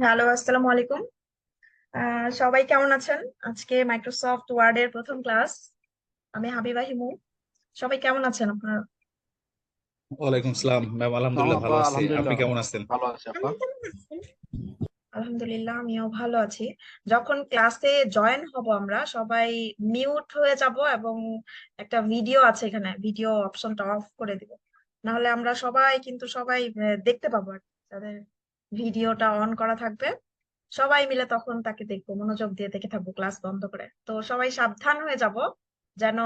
Hello, আসসালামু আলাইকুম। সবাই কেমন আছেন? আজকে মাইক্রোসফট ওয়ার্ড এর প্রথম ক্লাস। আমি হাবিবা হিমু। সবাই কেমন আছেন আপনারা? ওয়ালাইকুম সালাম ম্যাম, আলহামদুলিল্লাহ ভালো আপা আছি। আপনি আলহামদুলিল্লাহ কেমন আছেন? ভালো আছে আপা। আলহামদুলিল্লাহ, আমিও ভালো আছি। যখন ক্লাসে জয়েন হব আমরা সবাই মিউট হয়ে যাব এবং একটা ভিডিও আছে, এখানে ভিডিও অপশনটা অফ করে দিব। নাহলে আমরা সবাই দেখতে পাবো আর কি। তাদের ভিডিওটা অন করা থাকবে, সবাই মিলে তখন তাকে দেখবো, মনোযোগ দিয়ে দেখে থাকবো ক্লাস বন্ধ করে। তো সবাই সাবধান হয়ে যাব যেন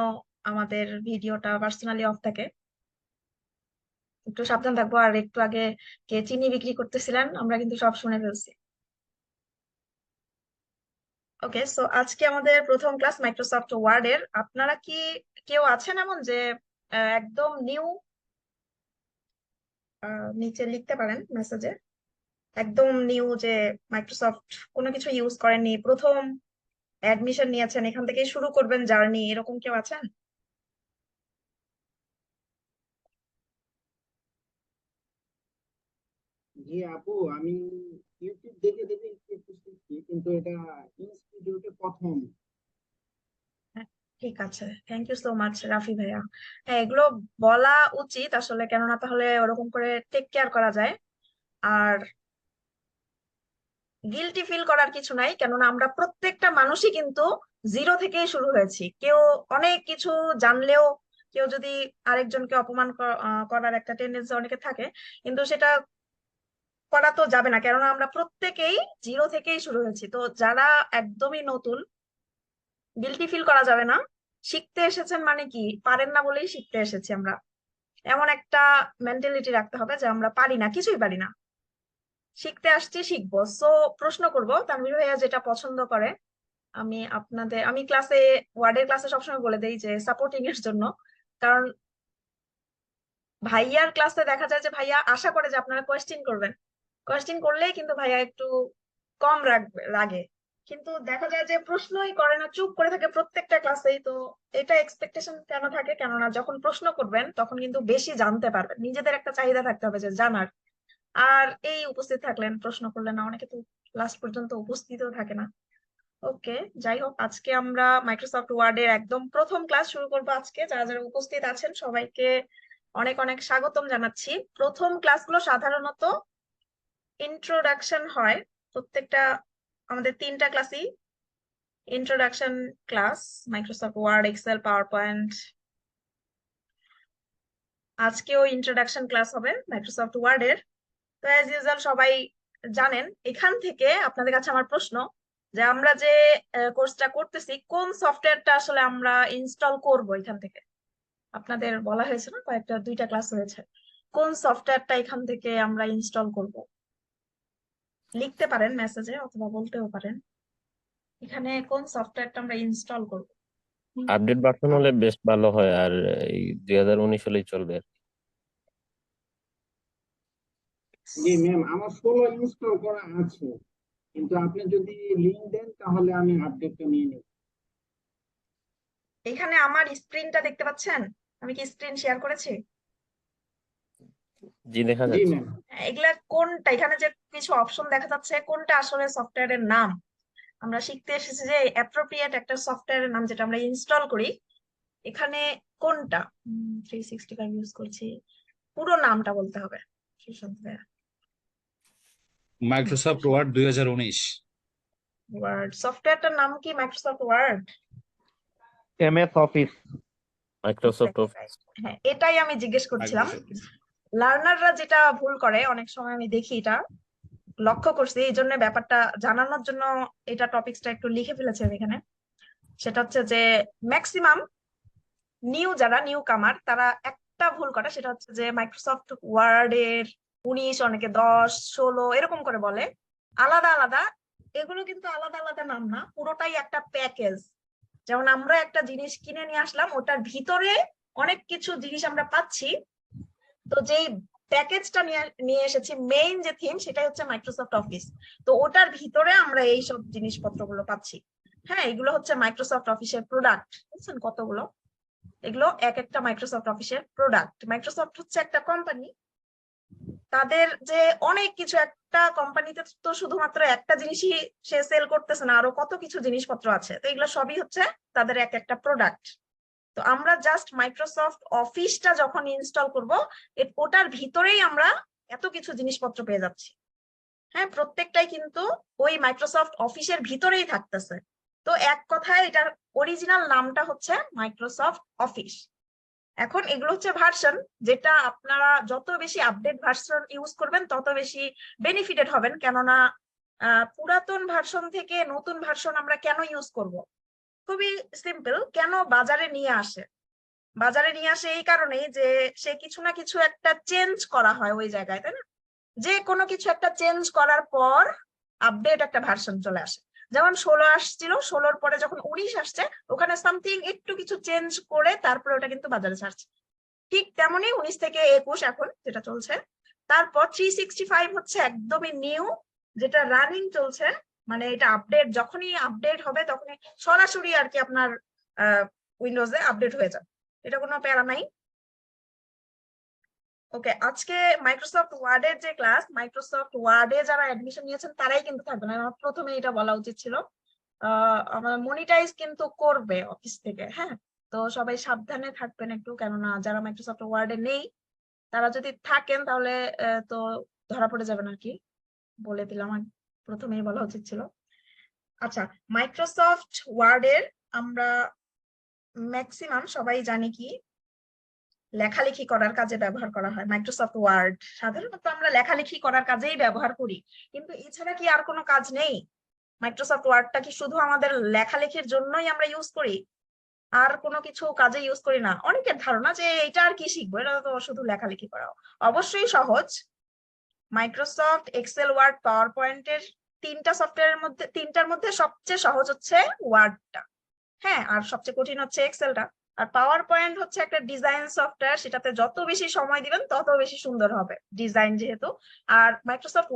আমাদের ভিডিওটা পার্সোনালি অফ থাকে। একটু সাবধান থাকবো। আর একটু আগে কে চিনি বিক্রি করতেছিলেন, আমরা কিন্তু সব শুনে ফেলছি। ওকে, সো আজকে আমাদের প্রথম ক্লাস মাইক্রোসফট ওয়ার্ড এর। আপনারা কি কেউ আছেন এমন যে একদম নিউ? নিচে লিখতে পারেন মেসেজে, একদম নিউ, যে মাইক্রোসফট কোনো কিছু ইউজ করেননি, প্রথম অ্যাডমিশন নিয়েছেন, এখান থেকেই শুরু করবেন জার্নি, এরকম কেউ আছেন? জি আপু, আমি ইউটিউব দেখে দেখে একটু একটু শিখছি, কিন্তু এটা ইনস্টিটিউটে প্রথম। হ্যাঁ, ঠিক আছে, thank you so much Rafi ভাইয়া। হ্যাঁ, এগুলো বলা উচিত আসলে, কেননা তাহলে ওরকম করে টেক কেয়ার করা যায়। আর গিলটি ফিল করার কিছু নাই, কেননা আমরা প্রত্যেকটা মানুষই কিন্তু জিরো থেকেই শুরু হয়েছি। কেউ অনেক কিছু জানলেও, কেউ যদি আরেকজনকে অপমান করার একটা টেন্ডেন্সি অনেকে থাকে, কিন্তু সেটা করা তো যাবে না, কেননা আমরা প্রত্যেকেই জিরো থেকেই শুরু হয়েছি। তো যারা একদমই নতুন, গিলটি ফিল করা যাবে না। শিখতে এসেছেন মানে কি, পারেন না বলেই শিখতে এসেছি আমরা, এমন একটা মেন্টালিটি রাখতে হবে যে আমরা পারি না, কিছুই পারি না, শিখতে আসছি, শিখবো। সো প্রশ্ন করব, তানভীর ভাইয়া যেটা পছন্দ করে। আমি ক্লাসে, ওয়ার্ডের ক্লাসে সবসময় বলে দেই যে সাপোর্টিং এর জন্য। কারণ ভাইয়ার ক্লাসে দেখা যায় যে ভাইয়া আশা করে যে আপনারা কোয়েশ্চেন করবেন, কোয়েশ্চেন করলেই কিন্তু ভাইয়া একটু কম রাগে। কিন্তু দেখা যায় যে প্রশ্নই করে না, চুপ করে থাকে প্রত্যেকটা ক্লাসেই। তো এটা এক্সপেকটেশন কেন থাকে, কেননা যখন প্রশ্ন করবেন তখন কিন্তু বেশি জানতে পারবেন, নিজেদের একটা চাহিদা থাকতে হবে যে জানার। আর এই উপস্থিত থাকলেন, প্রশ্ন করলেন না, অনেকে তো লাস্ট পর্যন্ত উপস্থিতও থাকে না। ওকে, যাই হোক, আজকে আমরা মাইক্রোসফট ওয়ার্ডের একদম প্রথম ক্লাস শুরু করবো। আজকে যারা যারা উপস্থিত আছেন সবাইকে অনেক অনেক স্বাগতম জানাচ্ছি। প্রথম ক্লাসগুলো সাধারণত ইন্ট্রোডাকশন হয়, প্রত্যেকটা, আমাদের তিনটা ক্লাসই introduction class, Microsoft Word, Excel, PowerPoint. আজকেও ইন্ট্রোডাকশন ক্লাস হবে মাইক্রোসফট ওয়ার্ড এর। তো অ্যাজ ইউজুয়াল সবাই জানেন। এখান থেকে আপনাদের কাছে আমার প্রশ্ন, যে আমরা যে কোর্সটা করতেছি, কোন সফটওয়্যারটা আসলে আমরা ইনস্টল করব এখান থেকে? আপনাদের বলা হয়েছে না, কয়েকটা, দুইটা ক্লাস হয়েছে, কোন সফটওয়্যারটা এখান থেকে আমরা ইনস্টল করব? লিখতে পারেন মেসেজে অথবা বলতেও পারেন, এখানে কোন সফটওয়্যারটা আমরা ইনস্টল করব। আপডেট ভার্সন হলে বেশ ভালো হয়, আর এই 2019 হলেই চলবে আর কি। জি ম্যাম, আমার 16 ইনস্টল করা আছে, কিন্তু আপনি যদি লিংক দেন তাহলে আমি আপডেটটা নিয়ে নেব। এখানে আমার স্ক্রিনটা দেখতে পাচ্ছেন? আমি কি স্ক্রিন শেয়ার করেছি? জি, দেখা জি যাচ্ছে। ম্যাম। হ্যাঁ, এগুলা কোনটা, এখানে যে কিছু অপশন দেখা যাচ্ছে, কোনটা আসলে সফটওয়্যারের নাম? আমরা শিখতে এসেছি যে অ্যাপ্রোপ্রিয়েট একটা সফটওয়্যারের নাম যেটা আমরা ইনস্টল করি, এখানে কোনটা? 365 ইউজ করছি, পুরো নামটা বলতে হবে সুশান্ত ভাইয়া। Microsoft word 2019। ওয়ার্ড সফটওয়্যারটার নাম কি? Microsoft word. MS office. Microsoft office. হ্যাঁ, এটাই আমি জিজ্ঞেস করছিলাম। মাইক্রোসফট। লার্নাররা যেটা ভুল করে অনেক সময়, আমি দেখি এটা, লক্ষ্য করছি, এই জন্য ব্যাপারটা জানানোর জন্য এটা টপিকসটা একটু লিখে ফেলেছি আমি এখানে। সেটা হচ্ছে যে ম্যাক্সিমাম যারা নিউ কামার, তারা একটা ভুল করে, সেটা হচ্ছে যে মাইক্রোসফট ওয়ার্ড এর 19, অনেকে 10, 16 এরকম করে বলে, আলাদা আলাদা। এগুলো কিন্তু আলাদা আলাদা নাম না, পুরোটাই একটা প্যাকেজ। যেমন আমরা একটা জিনিস কিনে নিয়ে আসলাম, ওটার ভিতরে অনেক কিছু জিনিস আমরা পাচ্ছি। তো যেই প্যাকেজটা নিয়ে নিয়ে এসেছি, মেইন যে থিম, সেটাই হচ্ছে মাইক্রোসফট অফিস। তো ওটার ভিতরে আমরা এই সব জিনিসপত্রগুলো পাচ্ছি। হ্যাঁ, এগুলো হচ্ছে মাইক্রোসফট অফিসের প্রোডাক্ট, বুঝছেন কতগুলো? এগুলো এক একটা মাইক্রোসফট অফিসের প্রোডাক্ট। মাইক্রোসফট হচ্ছে একটা কোম্পানি, তাদের যে অনেক কিছু, একটা কোম্পানিতে তো শুধুমাত্র একটা জিনিসই সে সেল করতেছে না, আরো কত কিছু জিনিসপত্র আছে, তো এগুলো সবই হচ্ছে তাদের এক একটা প্রোডাক্ট। তো আমরা জাস্ট মাইক্রোসফট অফিসটা যখন ইনস্টল করব, ওটার ভিতরেই আমরা এত কিছু জিনিসপত্র পেয়ে যাচ্ছি। হ্যাঁ, প্রত্যেকটাই কিন্তু ওই মাইক্রোসফট অফিসের ভিতরেই থাকতেছে। তো এক কথায় এটার অরিজিনাল নামটা হচ্ছে মাইক্রোসফট অফিস। এখন এগুলো হচ্ছে ভার্সন, যেটা আপনারা যত বেশি আপডেট ভার্সন ইউজ করবেন তত বেশি বেনিফিটেড হবেন। কেননা পুরাতন ভার্সন থেকে নতুন ভার্সন আমরা কেন ইউজ করব? খুবই সিম্পল, কেন বাজারে নিয়ে আসে? বাজারে নিয়ে আসে এই কারণেই যে সে কিছু না কিছু একটা চেঞ্জ করা হয় ওই জায়গায়, তাই না? যে কোনো কিছু একটা চেঞ্জ করার পর আপডেট একটা ভার্সন চলে আসে। যেমন 16 আসছিল, 16-র পরে যখন 19 আসছে, ওখানে সামথিং একটু কিছু চেঞ্জ করে তারপরে ওটা কিন্তু বাজারে ছাড়ছে। ঠিক তেমনি 19 থেকে 21 এখন যেটা চলছে। তারপর 365 হচ্ছে একদমই নিউ, যেটা রানিং চলছে। মানে এটা আপডেট, যখনই আপডেট হবে তখনই সরাসরি আর কি আপনার উইন্ডোজে আপডেট হয়ে যাবে, এটা কোনো প্যারা নাই। ওকে, আজকে মাইক্রোসফট ওয়ার্ডের যে ক্লাস, মাইক্রোসফট ওয়ার্ডে যারা অ্যাডমিশন নিয়েছেন তারাই কিন্তু থাকবেন। আমার প্রথমে এটা বলা উচিত ছিল। আমার মনিটাইজ কিন্তু করবে অফিস থেকে, হ্যাঁ। তো সবাই সাবধানে থাকবেন একটু, কেননা যারা মাইক্রোসফট ওয়ার্ডে নেই তারা যদি থাকেন তাহলে তো ধরা পড়ে যাবেন আর কি। বলে দিলাম, প্রথমেই বলা উচিত ছিল। আচ্ছা, মাইক্রোসফট ওয়ার্ডের আমরা ম্যাক্সিমাম সবাই জানি কি লেখালেখি করার কাজে ব্যবহার করা হয়। মাইক্রোসফট ওয়ার্ড সাধারণত আমরা লেখালেখি করার কাজেই ব্যবহার করি, কিন্তু এছাড়া কি আর কোনো কাজ নেই? মাইক্রোসফট ওয়ার্ডটা কি শুধু আমাদের লেখালেখির জন্যই আমরা ইউজ করি, আর কোনো কিছু কাজে ইউজ করি না? অনেকের ধারণা যে এটা আর কি শিখবো, এটা তো শুধু লেখালেখি করা। অবশ্যই সহজ। মাইক্রোসফট এক্সেল, ওয়ার্ড, পাওয়ার পয়েন্টের তিনটার মধ্যে সবচেয়ে সহজ হচ্ছে ওয়ার্ডটা, হ্যাঁ, আর সবচেয়ে কঠিন হচ্ছে এক্সেলটা। আর পাওয়ার পয়েন্ট হচ্ছে একটা ডিজাইন সফটওয়্যার, সেটাতে যত বেশি সময় দিবেন তত বেশি সুন্দর হবে ডিজাইন যেহেতু। আর মাইক্রোসফট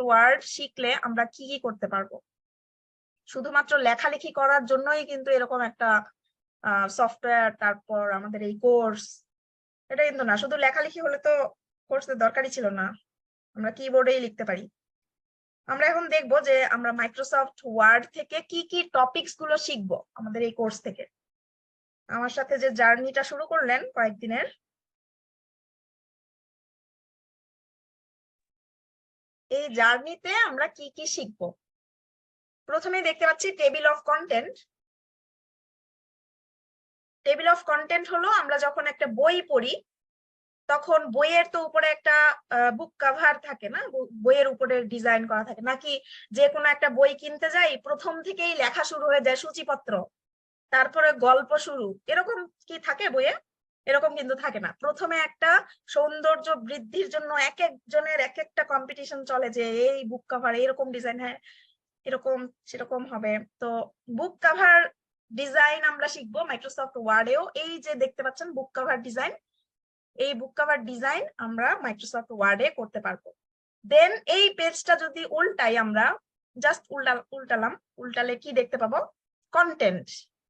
ওয়ার্ড শিখলে আমরা কি কি করতে পারবো? শুধুমাত্র লেখালেখি করার জন্যই কিন্তু এরকম একটা সফটওয়্যার, তারপর আমাদের এই কোর্স, এটা কিন্তু না। শুধু লেখালেখি হলে তো কোর্সের দরকারই ছিল না, আমরা কিবোর্ডেই লিখতে পারি। আমরা এখন দেখবো যে আমরা মাইক্রোসফট ওয়ার্ড থেকে কি কি টপিকস গুলো শিখবো আমাদের এই কোর্স থেকে। আমার সাথে যে জার্নিটা শুরু করলেন কয়েকদিনের, এই জার্নিতে আমরা কি কি শিখবো? প্রথমেই দেখতে পাচ্ছি table of content. Table of content হলো আমরা যখন একটা বই পড়ি তখন বইয়ের তো উপরে একটা বুক কভার থাকে না, বইয়ের উপরে ডিজাইন করা থাকে, নাকি যে কোনো একটা বই কিনতে যাই প্রথম থেকেই লেখা শুরু হয়ে যায় সূচিপত্র, তারপরে গল্প শুরু, এরকম কি থাকে বইয়ে? এরকম কিন্তু থাকে না। প্রথমে একটা সৌন্দর্য বৃদ্ধির জন্য এক একজনের এক একটা কম্পিটিশন চলে যে এই বুক কভার এরকম ডিজাইন, হ্যাঁ এরকম সেরকম হবে। তো বুক কভার ডিজাইন আমরা শিখবো মাইক্রোসফট ওয়ার্ডেও। এই যে দেখতে পাচ্ছেন বুক কভার ডিজাইন, এই বুক কভার ডিজাইন আমরা মাইক্রোসফট ওয়ার্ডে করতে পারবো। দেন এই পেজটা যদি উল্টাই, আমরা জাস্ট উল্টালাম, উল্টালে কি দেখতে পাবো? কন্টেন্ট।